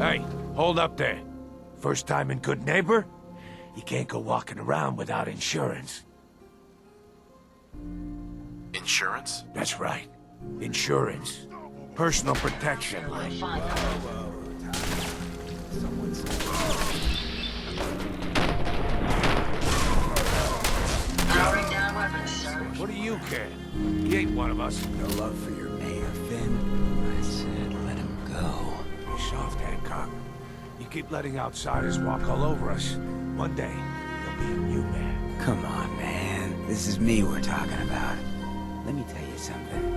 Hey, hold up there. First time in Good Neighbor? You can't go walking around without insurance. Insurance? That's right. Insurance. Personal protection, like... Powering down weapons, sir. What do you care? He ain't one of us. No love for your mayor, Finn. I said let him go. You soft, Hancock. You keep letting outsiders walk all over us. One day, there'll be a new man. Come on, man. This is me we're talking about. Let me tell you something.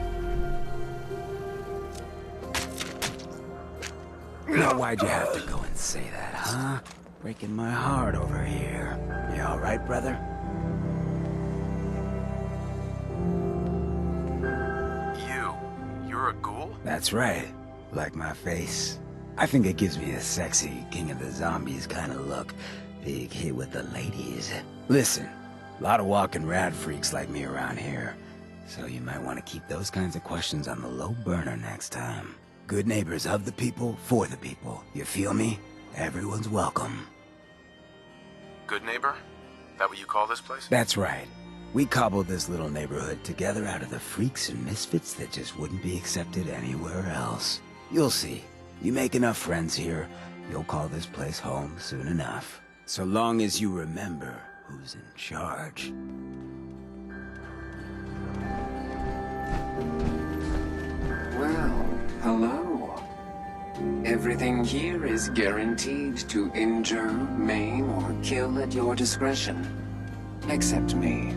Now, why'd you have to go and say that, huh? Breaking my heart over here. You all right, brother? You're a ghoul? That's right. Like my face. I think it gives me a sexy King of the Zombies kind of look. Big hit with the ladies. Listen, a lot of walking rad freaks like me around here. So you might want to keep those kinds of questions on the low burner next time. Good neighbors of the people, for the people. You feel me? Everyone's welcome. Good neighbor? That what you call this place? That's right. We cobbled this little neighborhood together out of the freaks and misfits that just wouldn't be accepted anywhere else. You'll see. You make enough friends here, you'll call this place home soon enough. So long as you remember who's in charge. Well, hello. Everything here is guaranteed to injure, maim, or kill at your discretion. Except me.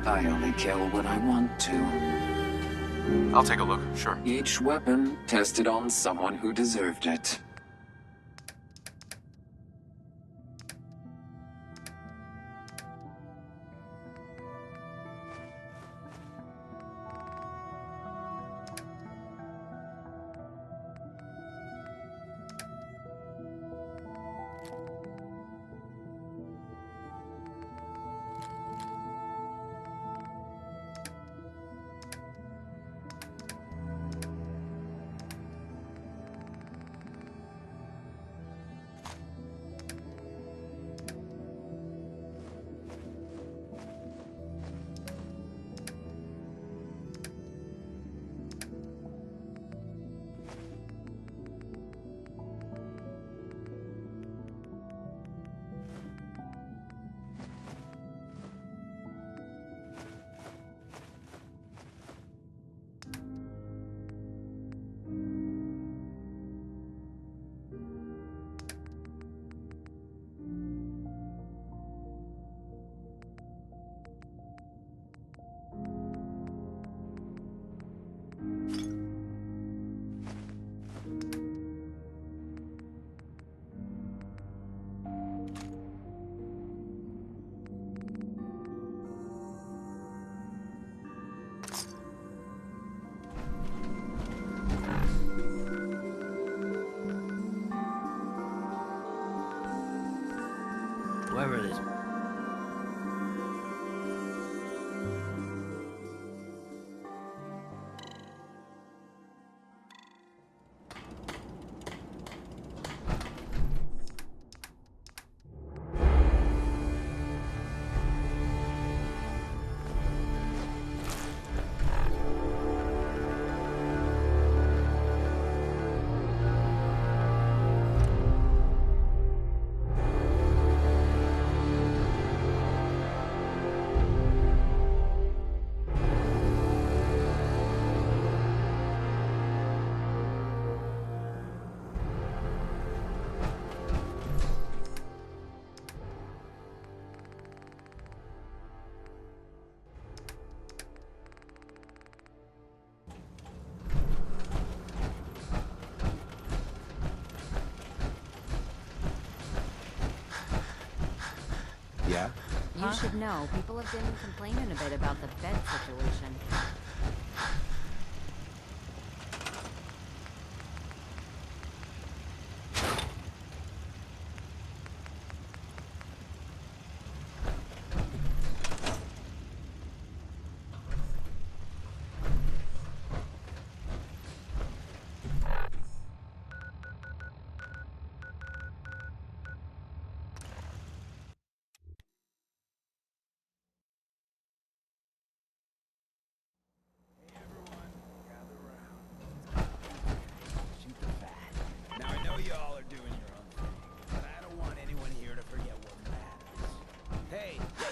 I only kill when I want to. I'll take a look, sure. Each weapon tested on someone who deserved it. Whoever it is. Yeah? You should know, people have been complaining a bit about the bed situation.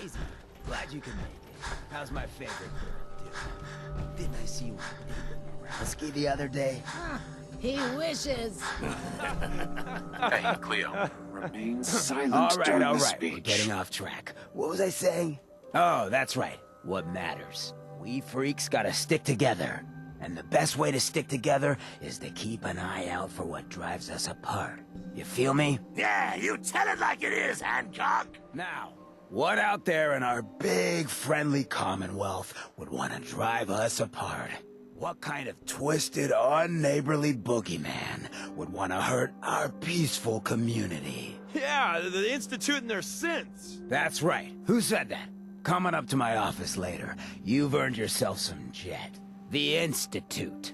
Daisy, glad you can make it. How's my favorite girl doing? Didn't I see you on a date with Moralski the other day? He wishes. Hey, Cleo. Remain silent All during right, the we're speech. getting off track. What was I saying? Oh, that's right. What matters. We freaks gotta stick together. And the best way to stick together is to keep an eye out for what drives us apart. You feel me? Yeah, you tell it like it is, Hancock! Now, what out there in our big friendly commonwealth would want to drive us apart? What kind of twisted, unneighborly boogeyman would want to hurt our peaceful community? Yeah, the Institute and their sins. That's right. Who said that? Coming up to my office later, you've earned yourself some jet. The Institute.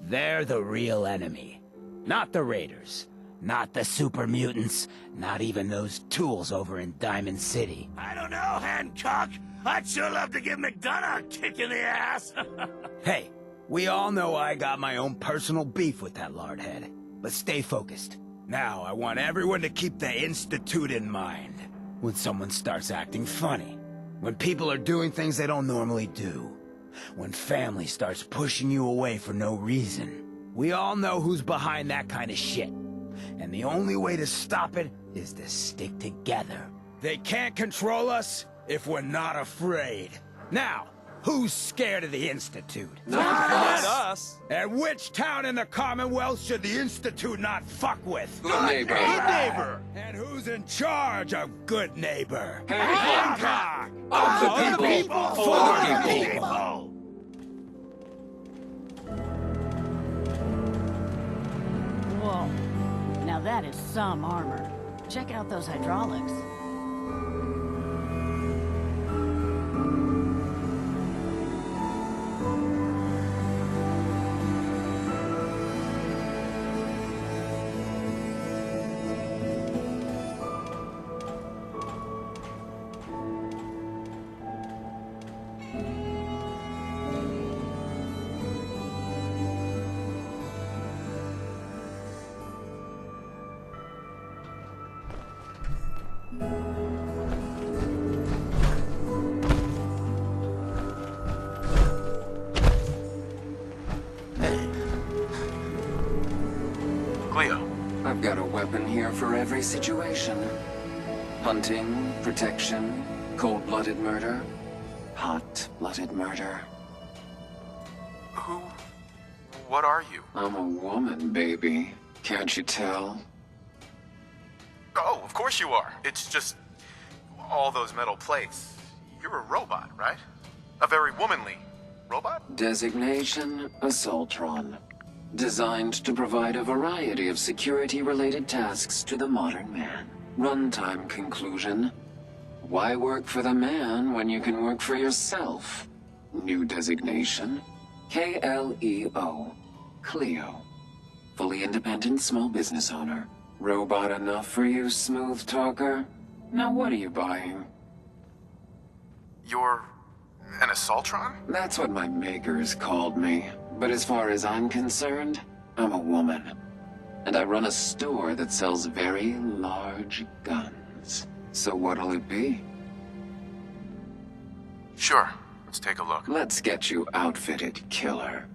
They're the real enemy. Not the Raiders. Not the super mutants. Not even those tools over in Diamond City. I don't know, Hancock. I'd sure love to give McDonough a kick in the ass. Hey, we all know I got my own personal beef with that lardhead. But stay focused. Now, I want everyone to keep the Institute in mind. When someone starts acting funny. When people are doing things they don't normally do. When family starts pushing you away for no reason. We all know who's behind that kind of shit. And the only way to stop it is to stick together. They can't control us if we're not afraid. Now, who's scared of the Institute? Not Not us. us. And which town in the Commonwealth should the Institute not fuck with? Good neighbor. Good neighbor. And who's in charge of Good Neighbor? Hancock. Of the people. For the people. Whoa. Now that is some armor. Check out those hydraulics. Cleo. I've got a weapon here for every situation. Hunting, protection, cold-blooded murder, hot-blooded murder. Who? What are you? I'm a woman, baby. Can't you tell? Oh, of course you are. It's just all those metal plates. You're a robot, right? A very womanly robot? Designation, Assaultron. Designed to provide a variety of security-related tasks to the modern man. Runtime conclusion. Why work for the man when you can work for yourself? New designation. KLEO. Cleo. Fully independent small business owner. Robot enough for you, smooth talker? Now what are you buying? You're an Assaultron? That's what my makers called me. But as far as I'm concerned, I'm a woman. And I run a store that sells very large guns. So what'll it be? Sure. Let's take a look. Let's get you outfitted, killer.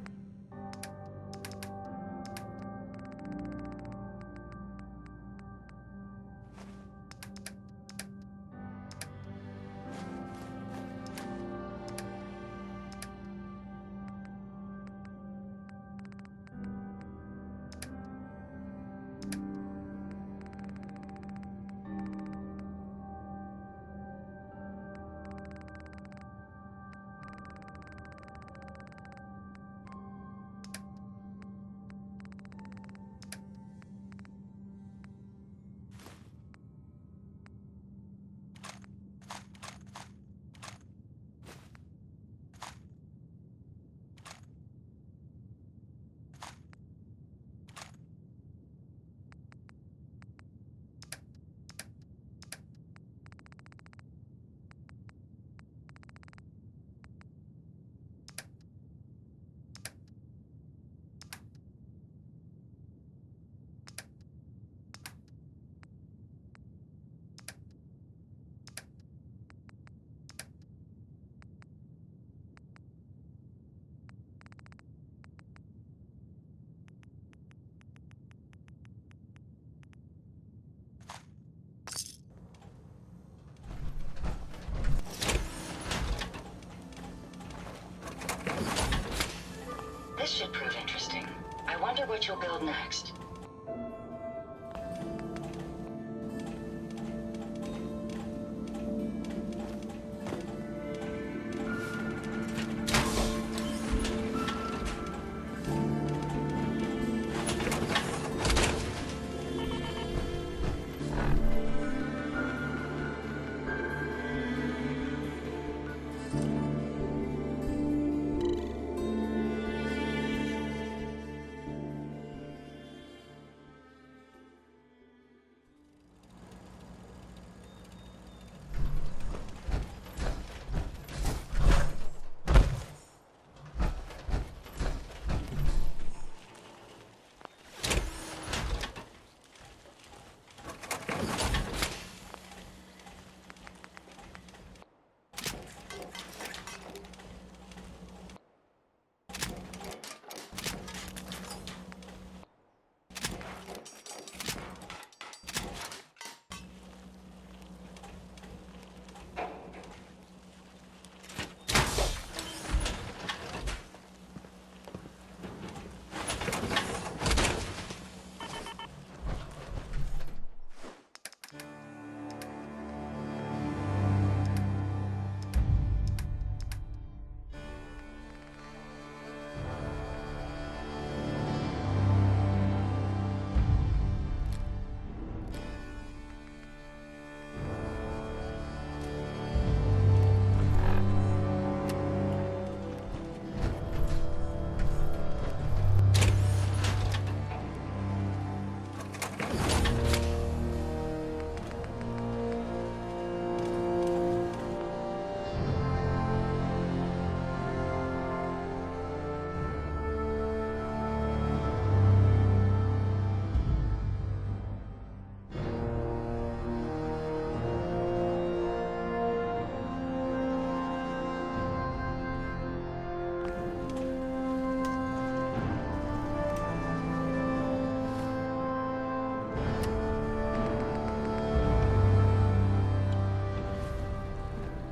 what you'll build next.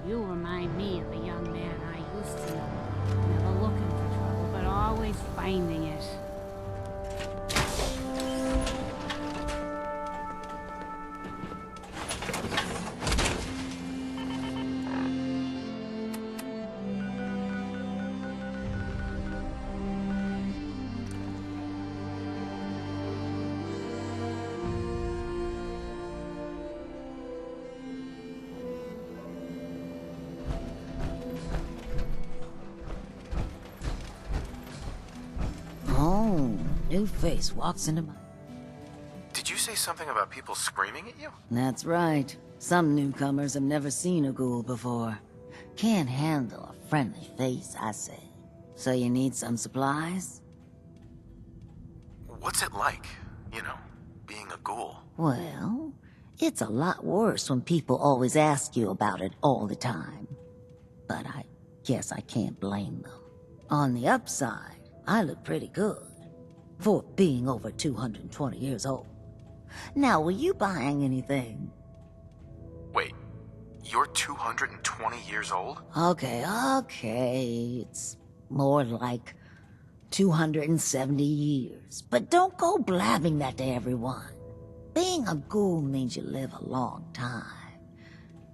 You remind me of a young man I used to know. Never looking for trouble, but always finding it. Oh, new face walks into my... Did you say something about people screaming at you? That's right. Some newcomers have never seen a ghoul before. Can't handle a friendly face, I say. So you need some supplies? What's it like, you know, being a ghoul? Well, it's a lot worse when people always ask you about it all the time. But I guess I can't blame them. On the upside, I look pretty good for being over 220 years old. Now, were you buying anything? Wait, you're 220 years old? Okay, it's more like 270 years. But don't go blabbing that to everyone. Being a ghoul means you live a long time.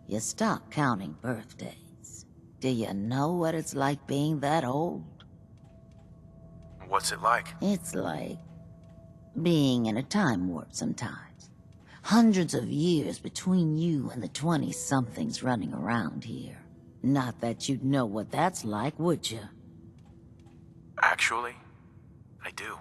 You stop counting birthdays. Do you know what it's like being that old? What's it like? It's like being in a time warp sometimes. Hundreds of years between you and the 20-somethings running around here. Not that you'd know what that's like, would you? Actually, I do.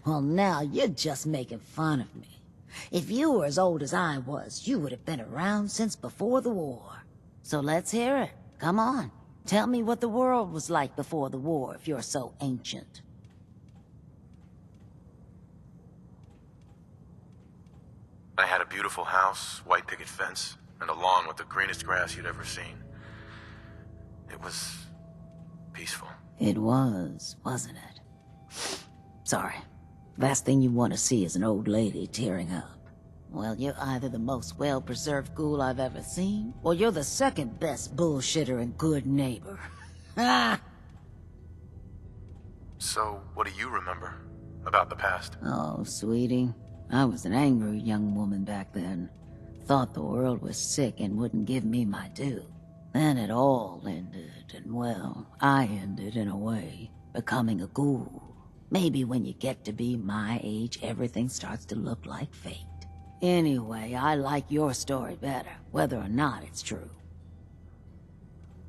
Well, now you're just making fun of me. If you were as old as I was, you would have been around since before the war. So let's hear it. Come on. Tell me what the world was like before the war if you're so ancient. I had a beautiful house, white picket fence, and a lawn with the greenest grass you'd ever seen. It was peaceful. It was, wasn't it? Sorry. Last thing you want to see is an old lady tearing up. Well, you're either the most well-preserved ghoul I've ever seen, or you're the second best bullshitter and good neighbor. Ah! So, what do you remember? about the past. Oh, sweetie, I was an angry young woman back then. Thought the world was sick and wouldn't give me my due. Then it all ended, and well, I ended in a way, becoming a ghoul. Maybe when you get to be my age, everything starts to look like fate. Anyway, I like your story better, whether or not it's true.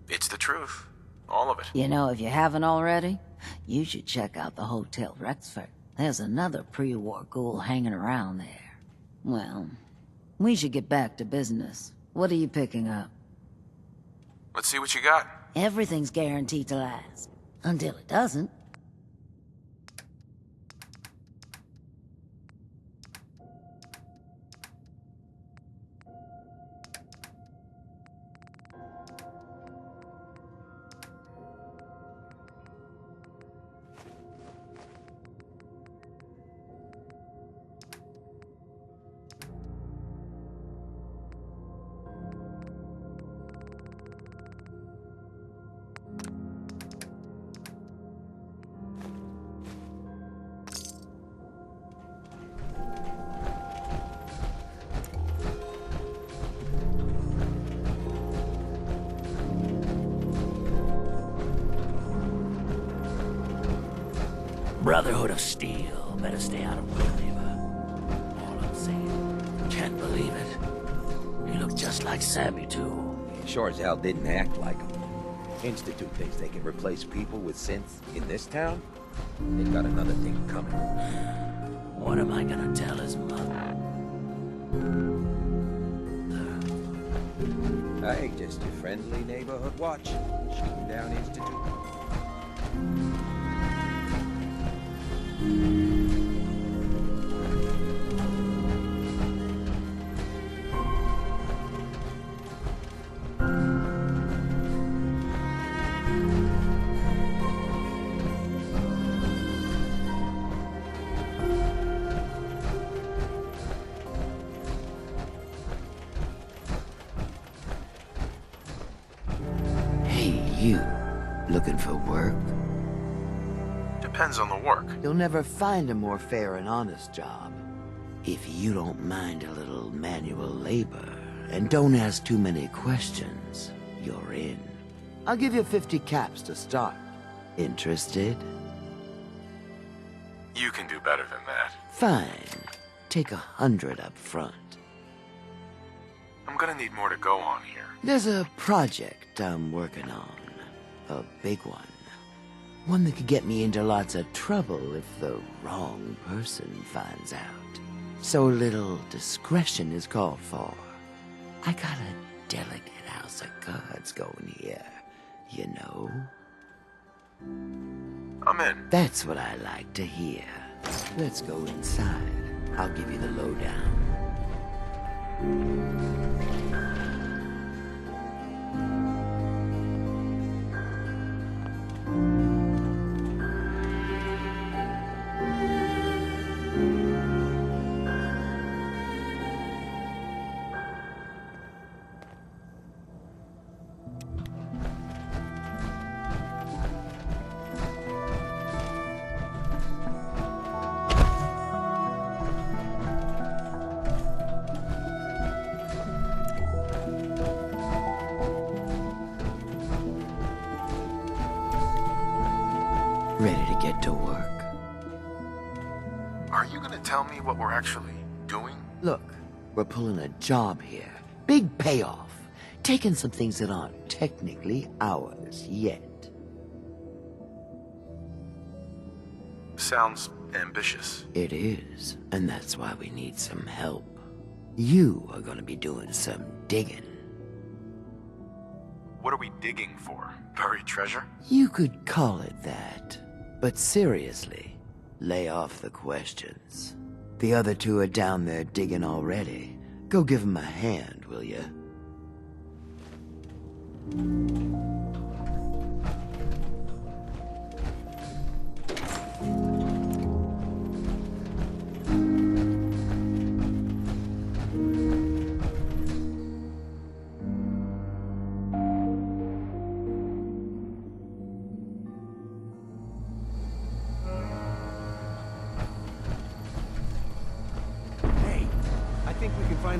It's the truth. All of it. You know, if you haven't already, you should check out the Hotel Rexford. There's another pre-war ghoul hanging around there. Well, we should get back to business. What are you picking up? Let's see what you got. Everything's guaranteed to last. Until it doesn't. Brotherhood of Steel. Better stay out of my neighbor. All I'm saying. Can't believe it. He looked just like Sammy, too. Sure as hell didn't act like him. Institute thinks they can replace people with synths in this town? They've got another thing coming. What am I gonna tell his mother? Hey, just your friendly neighborhood watch. Shooting down Institute. You looking for work? Depends on the work. You'll never find a more fair and honest job. If you don't mind a little manual labor and don't ask too many questions, you're in. I'll give you 50 caps to start. Interested? You can do better than that. Fine. Take 100 up front. I'm gonna need more to go on here. There's a project I'm working on. A big one. One that could get me into lots of trouble if the wrong person finds out. So little discretion is called for. I got a delicate house of cards going here, you know? I'm in. That's what I like to hear. Let's go inside. I'll give you the lowdown. Ready to get to work? Are you gonna tell me what we're actually doing? Look, we're pulling a job here. Big payoff. Taking some things that aren't technically ours yet. Sounds ambitious. It is, and that's why we need some help. You are gonna be doing some digging. What are we digging for? Buried treasure? You could call it that. But seriously, lay off the questions. The other two are down there digging already. Go give them a hand, will ya?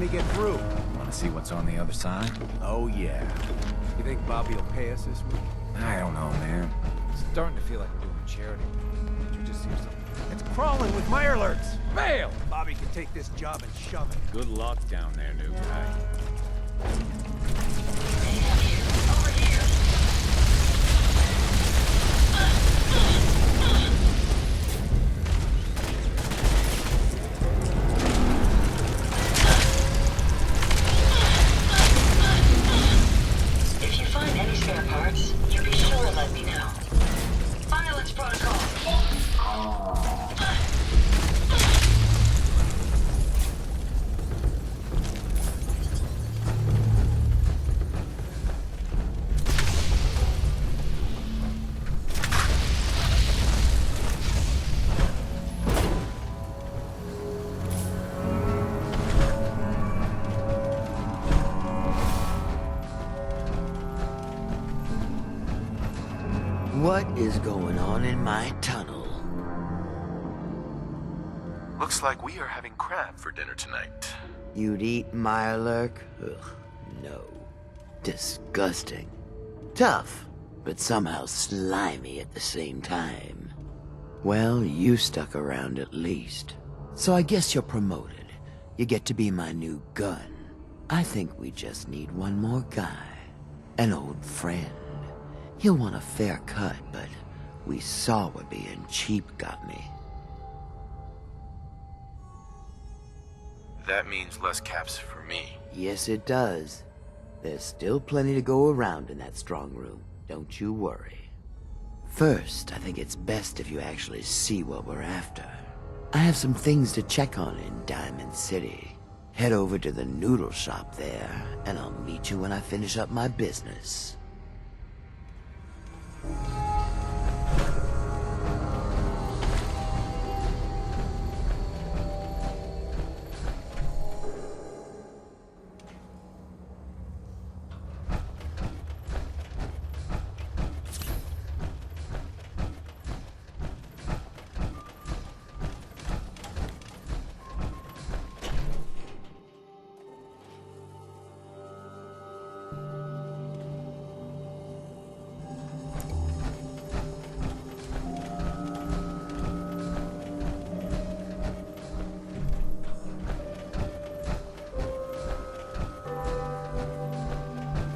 to get through. Want to see what's on the other side? Oh, yeah. You think Bobby will pay us this week? I don't know, man. It's starting to feel like we're doing charity. Did you just see something? It's crawling with my alerts. Fail! Bobby can take this job and shove it. Good luck down there, new guy. If you find any spare parts, you be sure to let me know. Violence protocol. What is going on in my tunnel? Looks like we are having crab for dinner tonight. You'd eat Mirelurk? Ugh, no. Disgusting. Tough, but somehow slimy at the same time. Well, you stuck around at least. So I guess you're promoted. You get to be my new gun. I think we just need one more guy. An old friend. He'll want a fair cut, but we saw what being cheap got me. That means less caps for me. Yes, it does. There's still plenty to go around in that strong room. Don't you worry. First, I think it's best if you actually see what we're after. I have some things to check on in Diamond City. Head over to the noodle shop there, and I'll meet you when I finish up my business.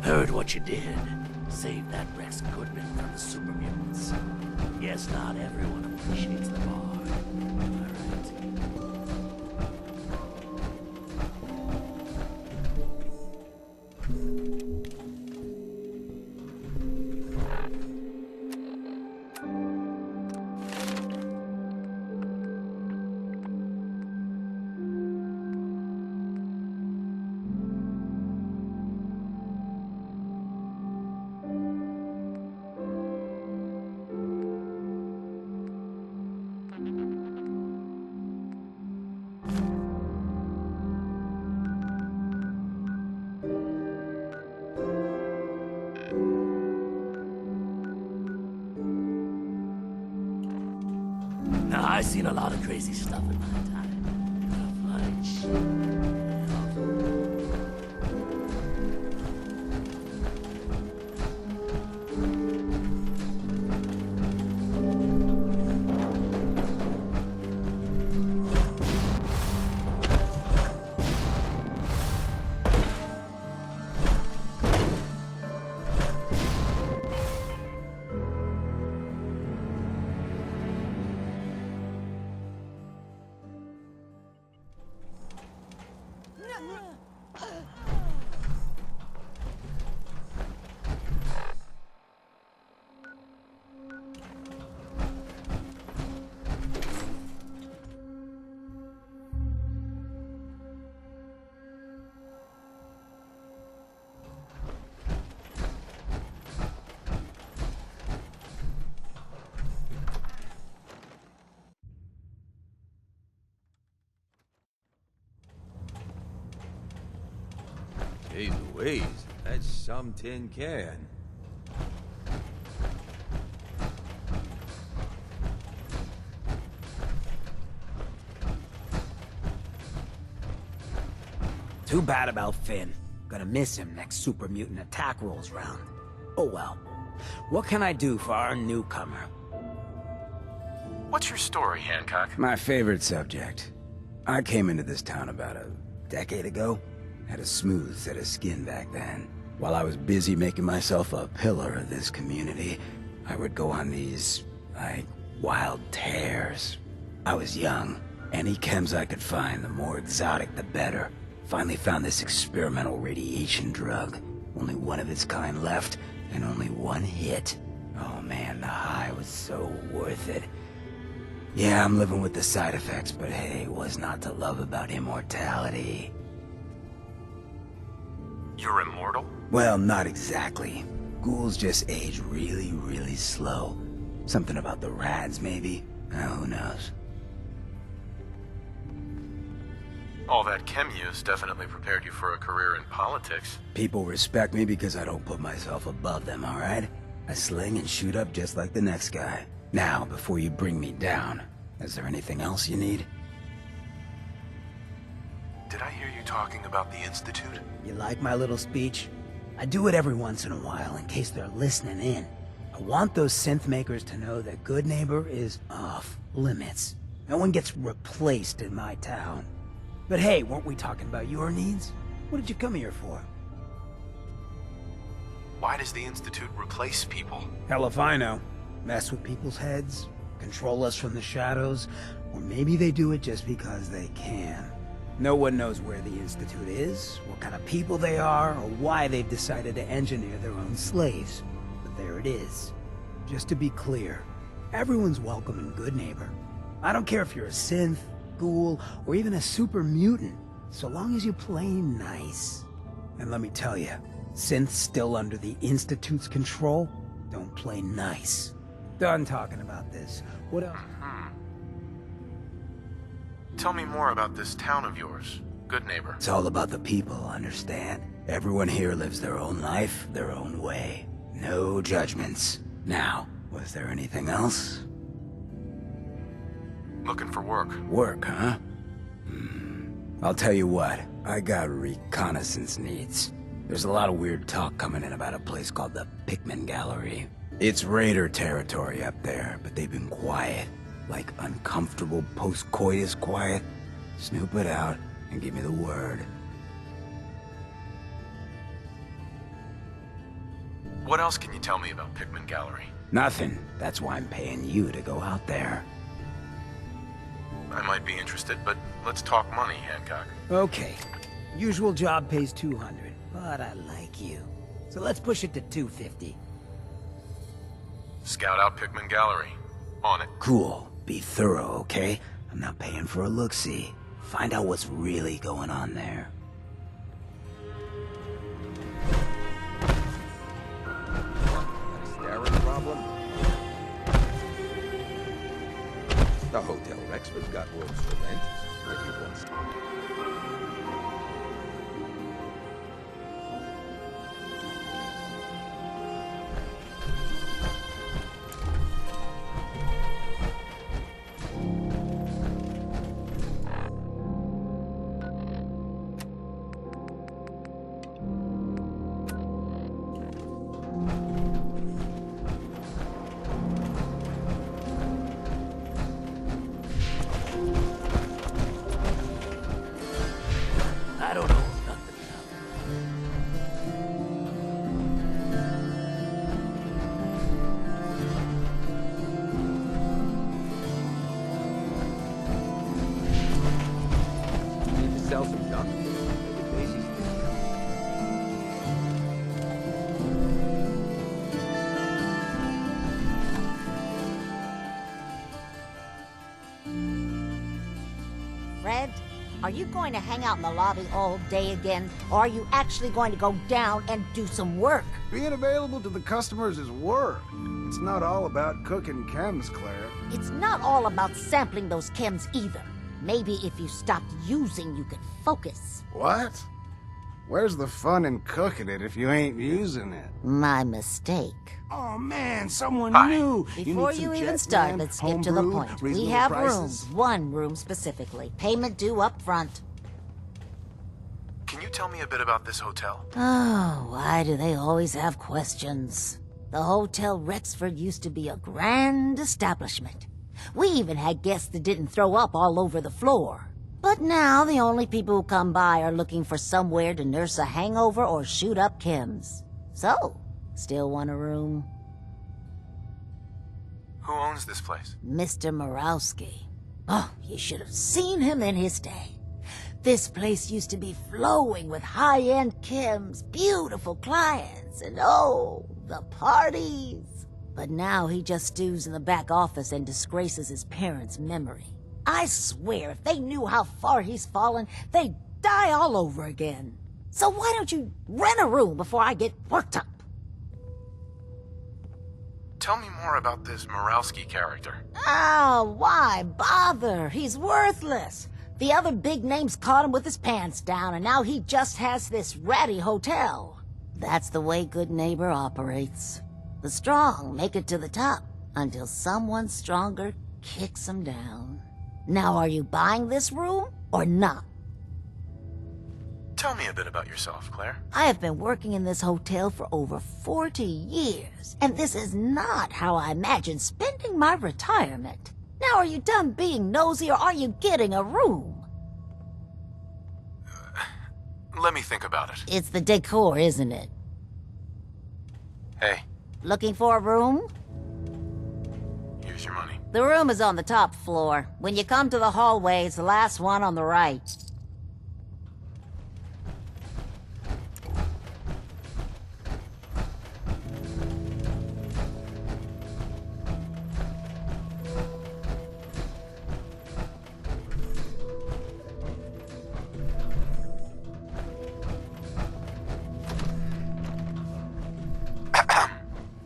Heard what you did. Saved that Rex Goodman from the super mutants. Yes, not everyone appreciates the bar. Am I right? Now, I've seen a lot of crazy stuff in my time. Like shit. Jeez Louise, that's some tin can. Too bad about Finn. Gonna miss him next super mutant attack rolls round. Oh well. What can I do for our newcomer? What's your story, Hancock? My favorite subject. I came into this town about a decade ago. Had a smooth set of skin back then. While I was busy making myself a pillar of this community, I would go on these, like, wild tears. I was young. Any chems I could find, the more exotic the better. Finally found this experimental radiation drug. Only one of its kind left, and only one hit. Oh man, the high was so worth it. Yeah, I'm living with the side effects, but hey, what's not to love about immortality? You're immortal? Well, not exactly. Ghouls just age really, really slow. Something about the rads, maybe? Who knows? All that chem use definitely prepared you for a career in politics. People respect me because I don't put myself above them, alright? I sling and shoot up just like the next guy. Now, before you bring me down, is there anything else you need? Did I hear you talking about the Institute? You like my little speech? I do it every once in a while in case they're listening in. I want those synth makers to know that Good Neighbor is off limits. No one gets replaced in my town. But hey, weren't we talking about your needs? What did you come here for? Why does the Institute replace people? Hell if I know. Mess with people's heads, control us from the shadows, or maybe they do it just because they can. No one knows where the Institute is, what kind of people they are, or why they've decided to engineer their own slaves. But there it is. Just to be clear, everyone's welcome in Good Neighbor. I don't care if you're a synth, ghoul, or even a super mutant, so long as you play nice. And let me tell you, synths still under the Institute's control don't play nice. Done talking about this. What else? Tell me more about this town of yours, Good Neighbor. It's all about the people, understand? Everyone here lives their own life, their own way. No judgments. Now, was there anything else? Looking for work. Work, huh? I'll tell you what, I got reconnaissance needs. There's a lot of weird talk coming in about a place called the Pikmin Gallery. It's raider territory up there, but they've been quiet. Like uncomfortable post-coitus quiet. Snoop it out and give me the word. What else can you tell me about Pikmin Gallery? Nothing. That's why I'm paying you to go out there. I might be interested, but let's talk money, Hancock. Okay. Usual job pays 200, but I like you. So let's push it to 250. Scout out Pikmin Gallery. On it. Cool. Be thorough, okay? I'm not paying for a look-see. Find out what's really going on there. Staring problem? The Hotel Rexford's got rooms for rent. If you want. I don't know nothing about it. Need to sell some junk? Maybe Macy's can help. Fred, are you going to hang out in the lobby all day again, or are you actually going to go down and do some work? Being available to the customers is work. It's not all about cooking chems, Claire. It's not all about sampling those chems either. Maybe if you stopped using, you could focus. What? Where's the fun in cooking it if you ain't using it? My mistake. Oh man, someone Hi. new. Before you even start, let's get to the point. We have rooms, one room specifically. Payment due up front. Can you you tell me a bit about this hotel? Oh, why do they always have questions? The Hotel Rexford used to be a grand establishment. We even had guests that didn't throw up all over the floor. But now the only people who come by are looking for somewhere to nurse a hangover or shoot up chems. So, still want a room? Who owns this place? Mr. Morawski. Oh, you should have seen him in his day. This place used to be flowing with high-end chems, beautiful clients, and oh, the parties. But now he just stews in the back office and disgraces his parents' memory. I swear, if they knew how far he's fallen, they'd die all over again. So why don't you rent a room before I get worked up? Tell me more about this Morawski character. Oh, why bother? He's worthless. The other big names caught him with his pants down, and now he just has this ratty hotel. That's the way Good Neighbor operates. The strong make it to the top, until someone stronger kicks them down. Now, are you buying this room, or not? Tell me a bit about yourself, Claire. I have been working in this hotel for over 40 years, and this is not how I imagined spending my retirement. Now, are you done being nosy, or are you getting a room? Let me think about it. It's the decor, isn't it? Hey, Looking for a room? here's your money. The room is on the top floor. When you come to the hallway, it's the last one on the right.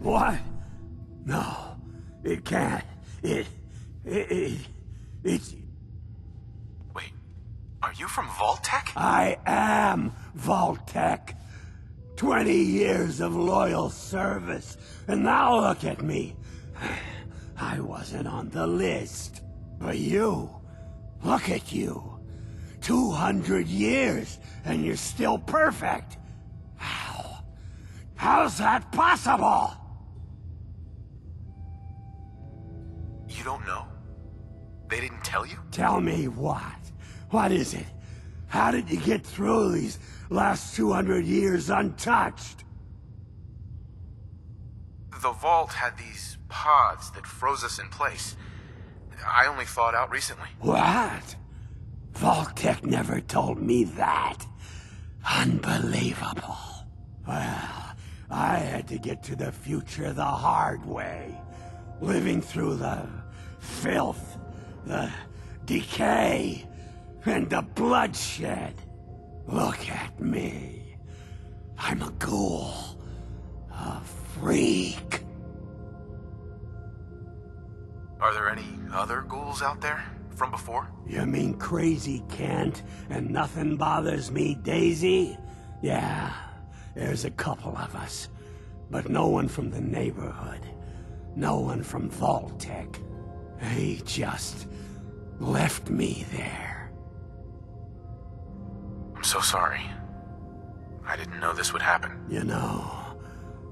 What? No, it can't. It's... Wait, are you from Vault-Tec? I am Vault-Tec. 20 years of loyal service, and now look at me. I wasn't on the list. But you, look at you. 200 years, and you're still perfect. How? How's that possible? You don't know? They didn't tell you? Tell me what? What is it? How did you get through these last 200 years untouched? The vault had these pods that froze us in place. I only thawed out recently. What? Vault-Tec never told me that. Unbelievable. Well, I had to get to the future the hard way. Living through the filth, the decay, and the bloodshed. Look at me. I'm a ghoul. A freak. Are there any other ghouls out there from before? You mean Crazy Kent and Nothing Bothers Me Daisy? Yeah, there's a couple of us. But no one from the neighborhood. No one from Vault-Tec. They just left me there. I'm so sorry. I didn't know this would happen. You know,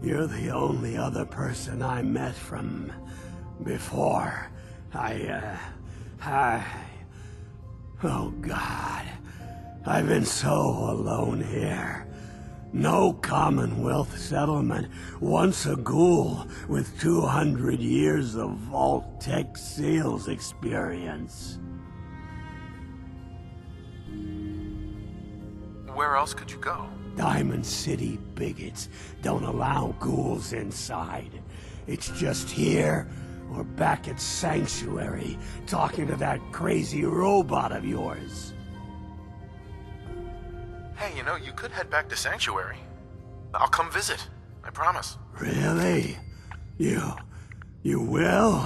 you're the only other person I met from before. Oh God. I've been so alone here. No Commonwealth settlement, once a ghoul with 200 years of Vault-Tec sales experience. Where else could you go? Diamond City bigots don't allow ghouls inside. It's just here or back at Sanctuary, talking to that crazy robot of yours. Hey, you know, you could head back to Sanctuary. I'll come visit. I promise. Really? You will?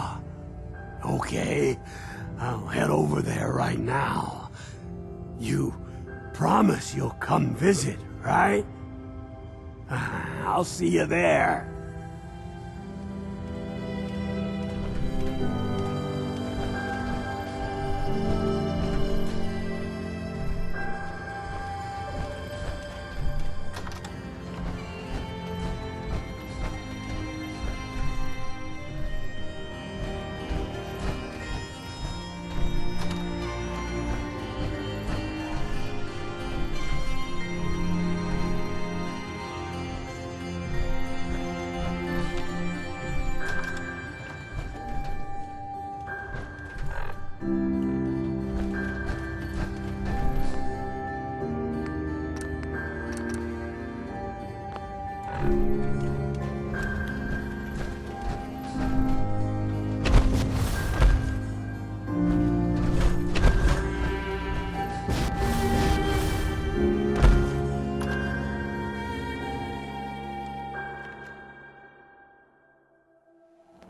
Okay, I'll head over there right now. You promise you'll come visit, right? I'll see you there.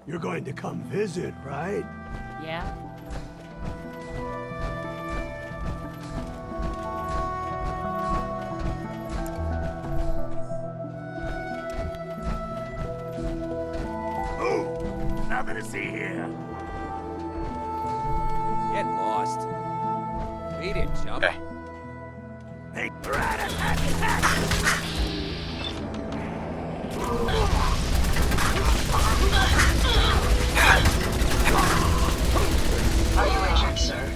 You're going to come visit, right? Yeah? Oh, nothing to see here. Get lost. Beat it, chump. Hey. Hey, Are you injured, sir?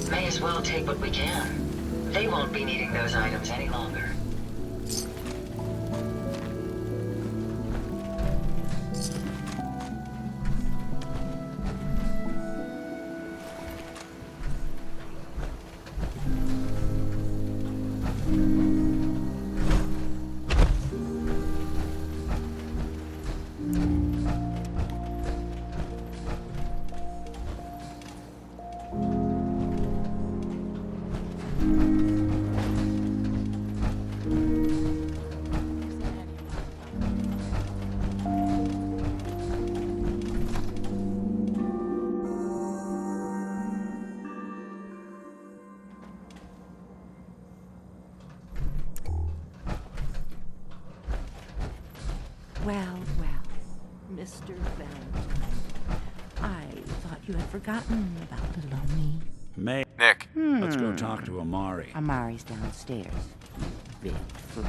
May as well take what we can. They won't be needing those items any longer. Well, well, Mr. Valentine. I thought you had forgotten about little old me. May. Nick. Let's go talk to Amari. Amari's downstairs. Big flirt.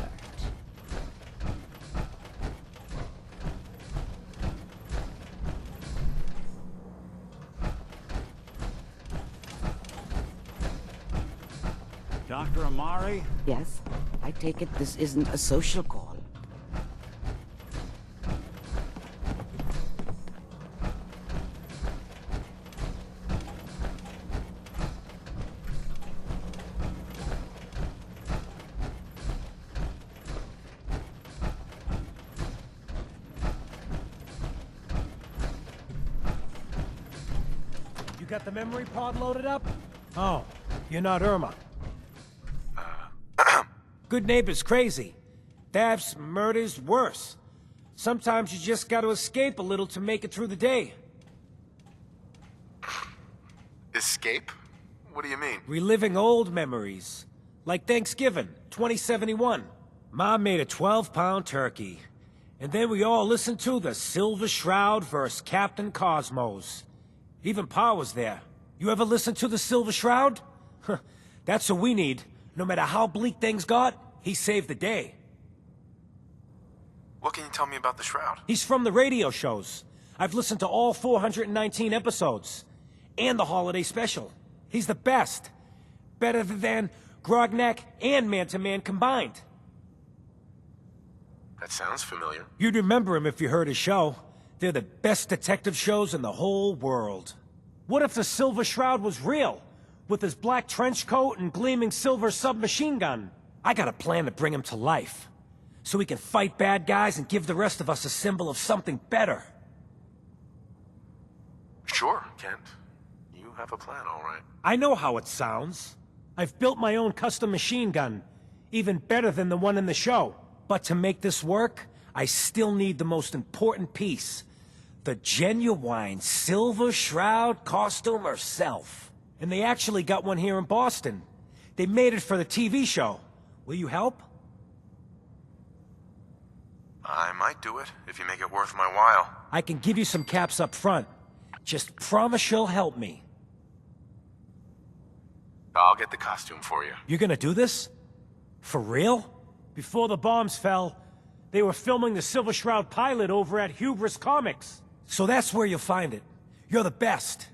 Dr. Amari? Yes? I take it this isn't a social call. You got the memory pod loaded up? Oh, you're not Irma. Good neighbor's crazy. Thefts, murders, worse. Sometimes you just gotta escape a little to make it through the day. Escape? What do you mean? Reliving old memories. Like Thanksgiving, 2071. Mom made a 12-pound turkey. And then we all listened to the Silver Shroud vs. Captain Cosmos. Even Pa was there. You ever listen to the Silver Shroud? That's what we need. No matter how bleak things got, he saved the day. What can you tell me about the Shroud? He's from the radio shows. I've listened to all 419 episodes. And the holiday special. He's the best. Better than Grognak and Man-to-Man combined. That sounds familiar. You'd remember him if you heard his show. They're the best detective shows in the whole world. What if the Silver Shroud was real? With his black trench coat and gleaming silver submachine gun. I got a plan to bring him to life. So he can fight bad guys and give the rest of us a symbol of something better. Sure, Kent. You have a plan, all right. I know how it sounds. I've built my own custom machine gun. Even better than the one in the show. But to make this work, I still need the most important piece. The genuine Silver Shroud costume herself. And they actually got one here in Boston. They made it for the TV show. Will you help? I might do it, if you make it worth my while. I can give you some caps up front. Just promise you'll help me. I'll get the costume for you. You're gonna do this? For real? Before the bombs fell, they were filming the Silver Shroud pilot over at Hubris Comics. So that's where you'll find it. You're the best.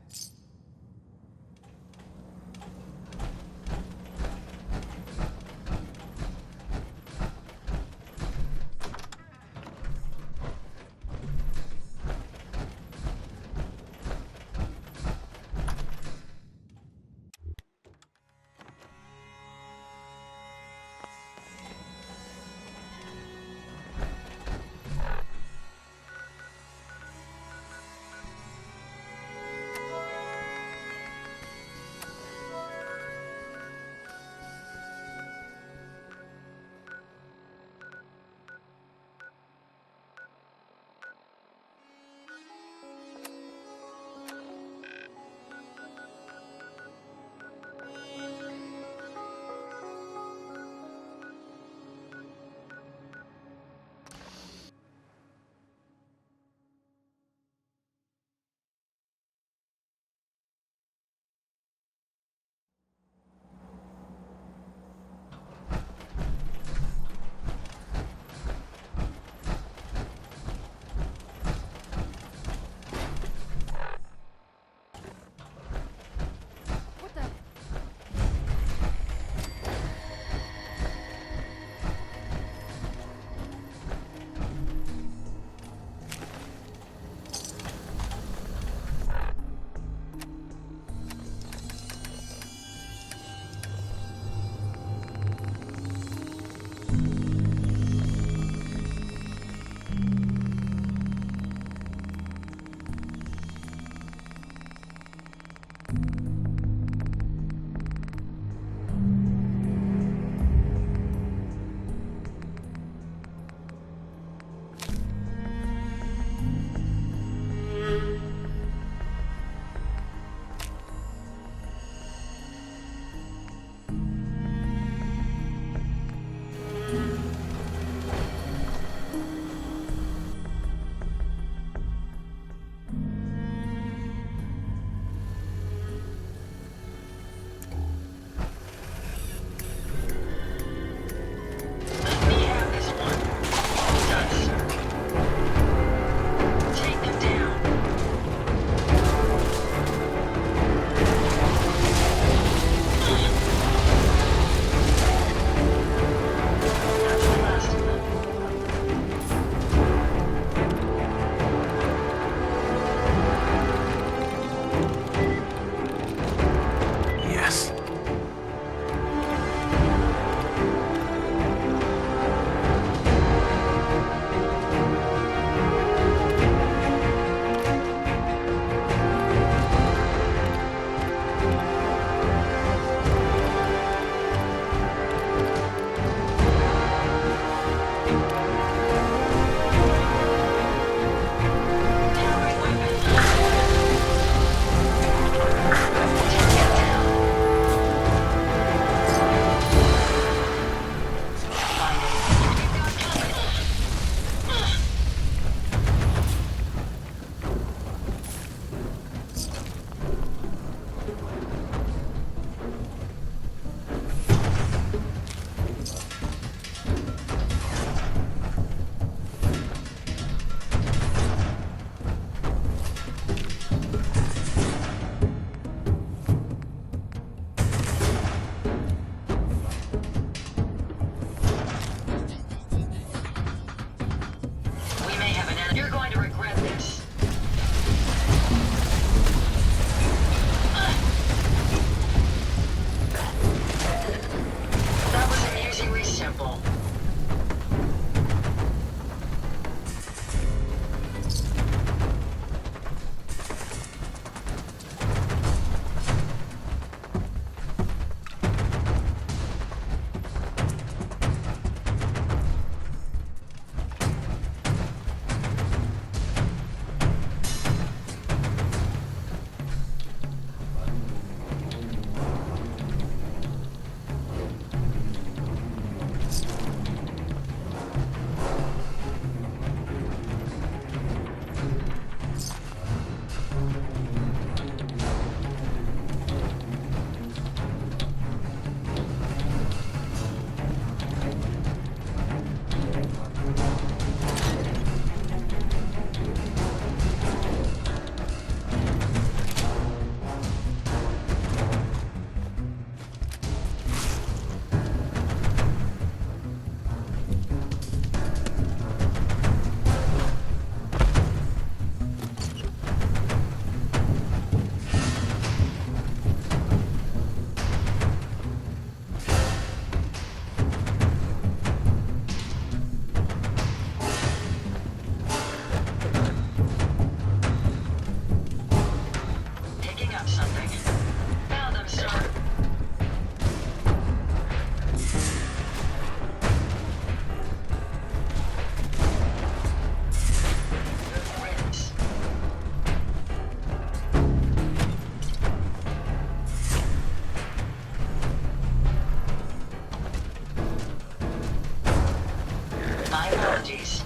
apologies.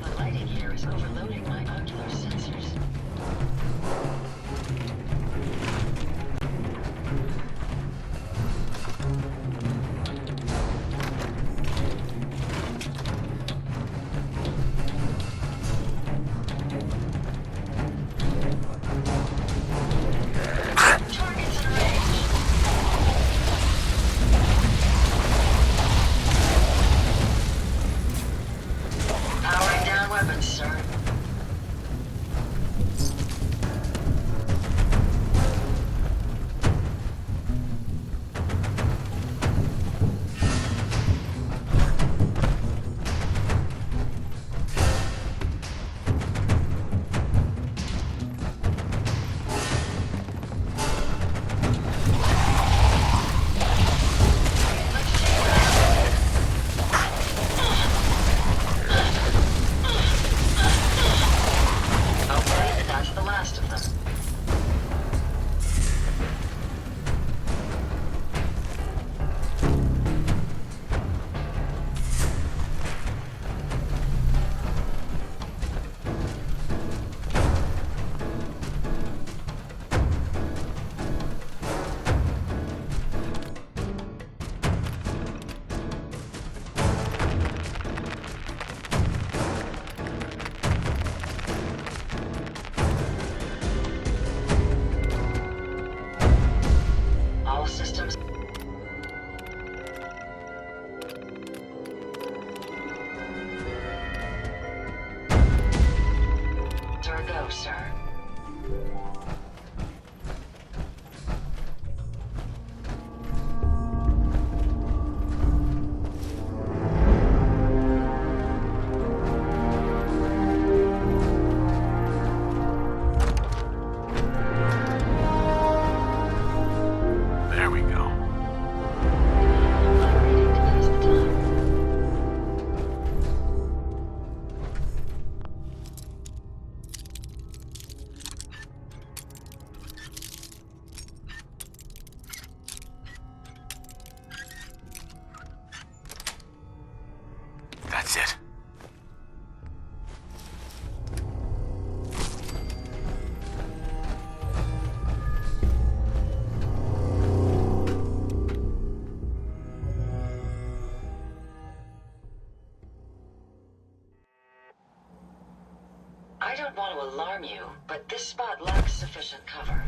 The lighting here is overloading my ocular sensors. Targets in range. Powering down weapons, sir. Okay, that's the last of them. All systems. Sir, go, sir. There we go. That's it. I don't want to alarm you, but this spot lacks sufficient cover.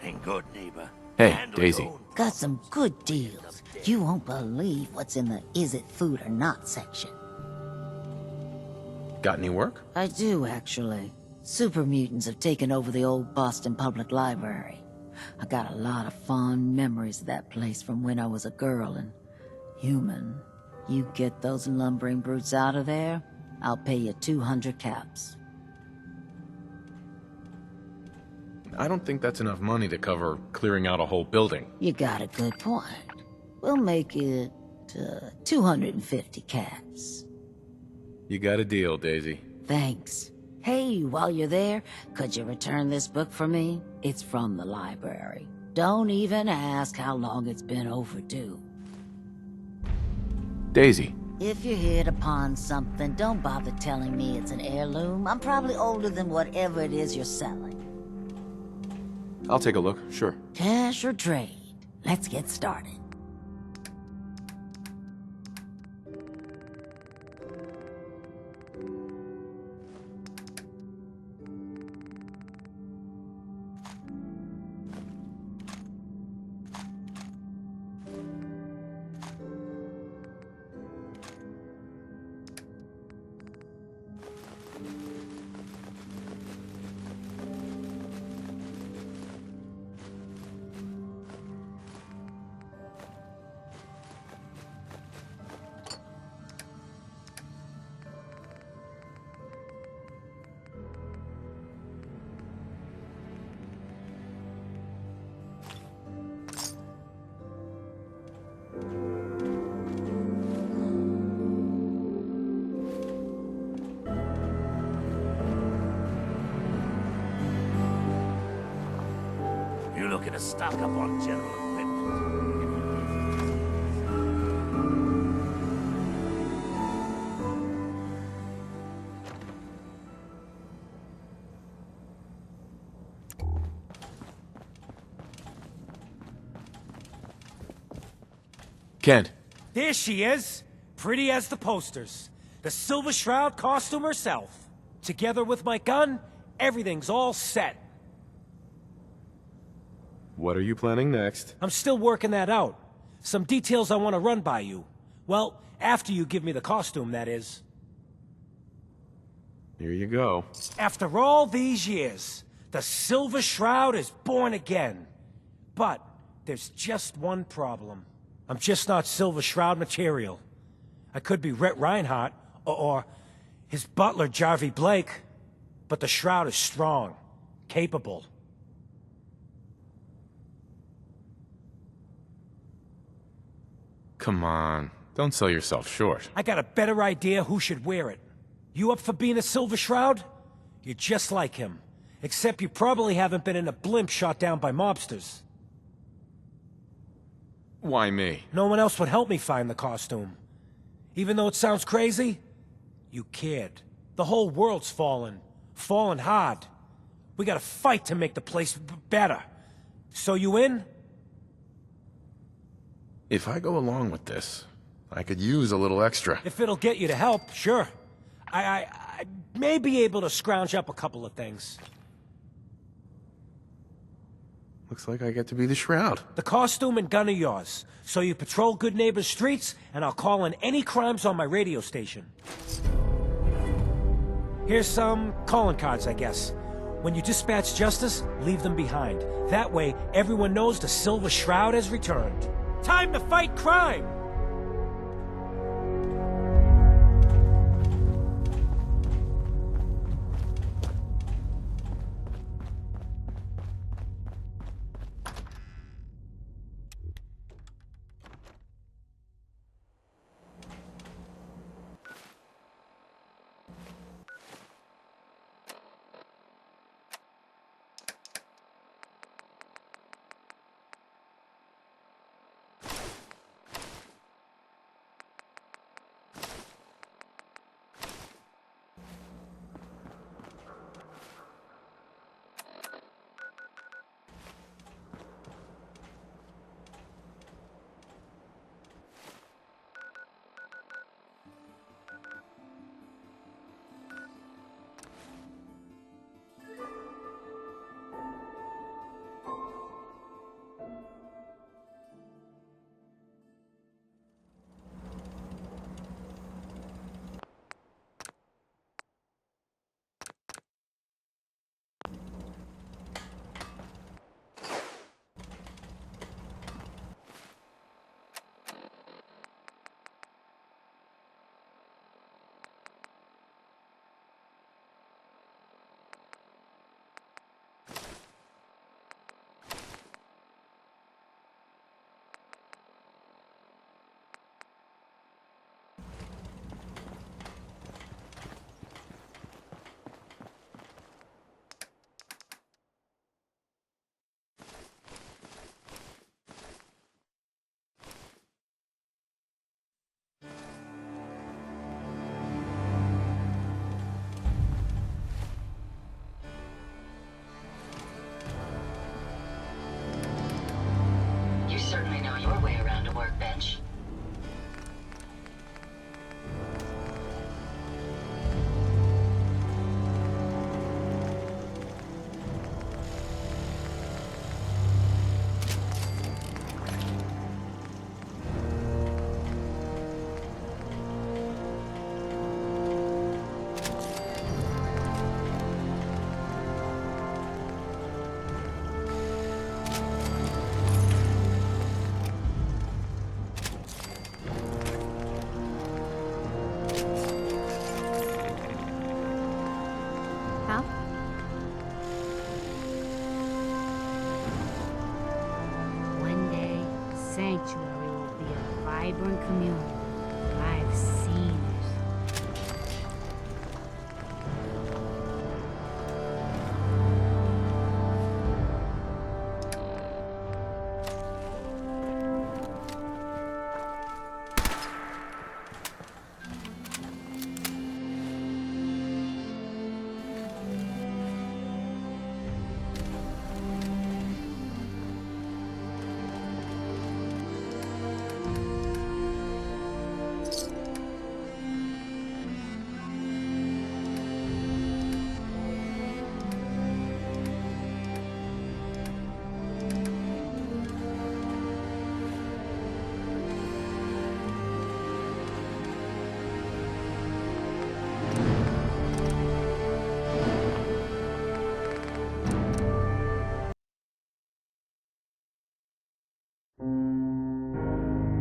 Looking good, neighbor. Hey, Handle Daisy. your own Got some good deals. You won't believe what's in the is it food or not section. Got any work? I do, actually. Super mutants have taken over the old Boston Public Library. I got a lot of fond memories of that place from when I was a girl and human. You get those lumbering brutes out of there, I'll pay you 200 caps. I don't think that's enough money to cover clearing out a whole building. You got a good point. We'll make it 250 caps. You got a deal, Daisy. Thanks. Hey, while you're there, could you return this book for me? It's from the library. Don't even ask how long it's been overdue. Daisy. If you hit upon something, don't bother telling me it's an heirloom. I'm probably older than whatever it is you're selling. I'll take a look, sure. Cash or trade? Let's get started. You're looking to stock up on general equipment. Kent. There she is, pretty as the posters. The Silver Shroud costume herself. Together with my gun, everything's all set. What are you planning next? I'm still working that out. Some details I want to run by you. Well, after you give me the costume, that is. Here you go. After all these years, the Silver Shroud is born again. But there's just one problem. I'm just not Silver Shroud material. I could be Rhett Reinhardt, or his butler, Jarvie Blake. But the Shroud is strong, capable. Come on, don't sell yourself short. I got a better idea who should wear it. You up for being a Silver Shroud? You're just like him. Except you probably haven't been in a blimp shot down by mobsters. Why me? No one else would help me find the costume. Even though it sounds crazy, you cared. The whole world's fallen. Fallen hard. We gotta fight to make the place better. So you in? If I go along with this, I could use a little extra. If it'll get you to help, sure. I may be able to scrounge up a couple of things. Looks like I get to be the Shroud. The costume and gun are yours. So you patrol Good Neighbor's streets, and I'll call in any crimes on my radio station. Here's some calling cards, I guess. When you dispatch justice, leave them behind. That way, everyone knows the Silver Shroud has returned. Time to fight crime! sanctuary will be a vibrant community. I've seen it.